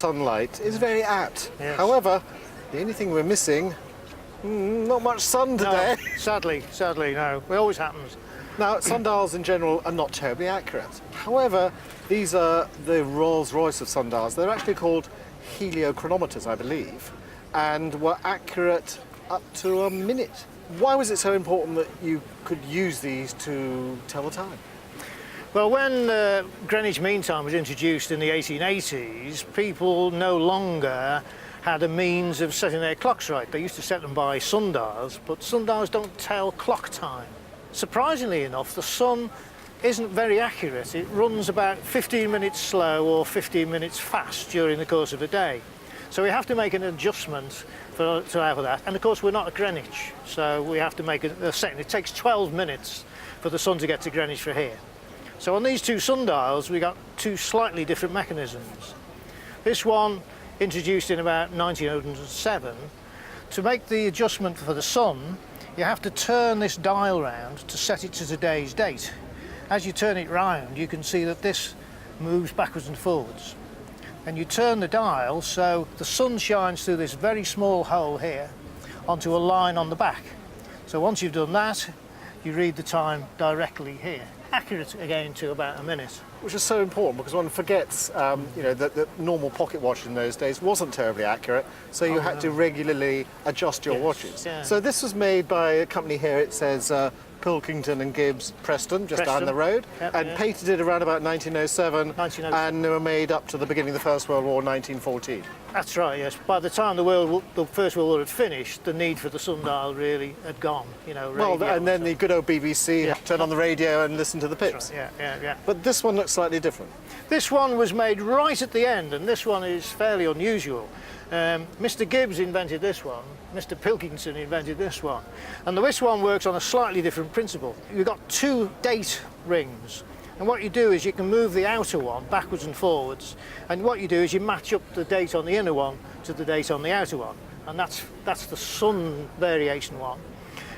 sunlight is very apt. Yes. However, the only thing we're missing, not much sun today. No, sadly, no. It always happens. Now, sundials in general are not terribly accurate. However, these are the Rolls-Royce of sundials. They're actually called heliochronometers, I believe, and were accurate up to a minute. Why was it so important that you could use these to tell the time? Well, when Greenwich Mean Time was introduced in the 1880s, people no longer had a means of setting their clocks right. They used to set them by sundials, but sundials don't tell clock time. Surprisingly enough, the sun isn't very accurate. It runs about 15 minutes slow or 15 minutes fast during the course of a day. So we have to make an adjustment to have that. And of course, we're not at Greenwich, so we have to make a setting. It takes 12 minutes for the sun to get to Greenwich from here. So on these two sundials, we got two slightly different mechanisms. This one, introduced in about 1907, to make the adjustment for the sun, you have to turn this dial round to set it to today's date. As you turn it round, you can see that this moves backwards and forwards. And you turn the dial so the sun shines through this very small hole here onto a line on the back. So once you've done that, you read the time directly here. Accurate again to about a minute. Which is so important because one forgets, that normal pocket watch in those days wasn't terribly accurate, so you had to regularly adjust your watches. Yeah. So this was made by a company here, it says Pilkington and Gibbs, Preston, just down the road, and patented around about 1907, and they were made up to the beginning of the First World War, 1914. That's right, yes. By the time the First World War had finished, the need for the sundial really had gone, radio, Well, and then the good old BBC turn on the radio and listen to the pips. Right, yeah. But this one looks slightly different. This one was made right at the end, and this one is fairly unusual. Mr. Gibbs invented this one, Mr. Pilkington invented this one, and this one works on a slightly different principle. You've got two date rings, and what you do is you can move the outer one backwards and forwards, and what you do is you match up the date on the inner one to the date on the outer one, and that's the sun variation one.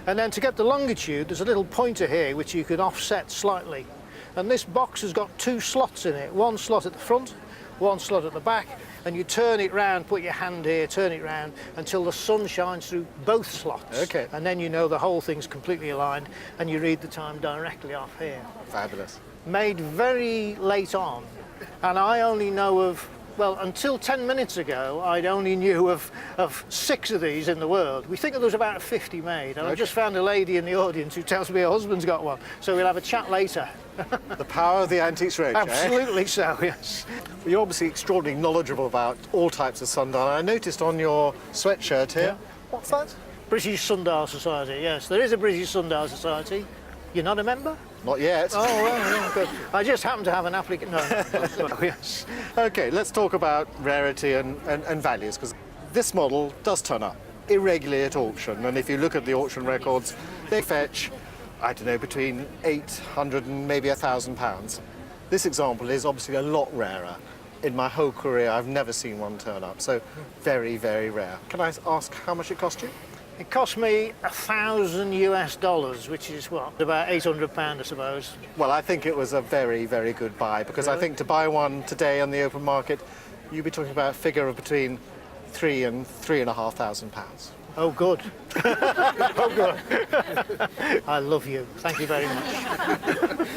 And then to get the longitude, there's a little pointer here which you can offset slightly, and this box has got two slots in it, one slot at the front, one slot at the back, and you turn it round, put your hand here, turn it round until the sun shines through both slots. Okay. And then you know the whole thing's completely aligned and you read the time directly off here. Fabulous. Made very late on, and I only know of, well, until 10 minutes ago, I only knew of 6 of these in the world. We think that there's about 50 made, and I've just found a lady in the audience who tells me her husband's got one, so we'll have a chat later. The power of the Antiques Roadshow. Absolutely so, yes. Well, you're obviously extraordinarily knowledgeable about all types of sundial. I noticed on your sweatshirt here, what's that? British Sundial Society, yes. There is a British Sundial Society. You're not a member? Not yet. Oh, well, yeah, good. I just happen to have an application. No. Yes. Okay, let's talk about rarity and values, because this model does turn up irregularly at auction, and if you look at the auction records, they fetch, I don't know, between 800 and maybe £1,000. This example is obviously a lot rarer. In my whole career, I've never seen one turn up, so very, very rare. Can I ask how much it cost you? It cost me $1,000 US, which is what, about £800, I suppose. Well, I think it was a very, very good buy, because I think to buy one today on the open market, you'd be talking about a figure of between £3,000 and £3,500. Oh, good. Oh, good. I love you. Thank you very much.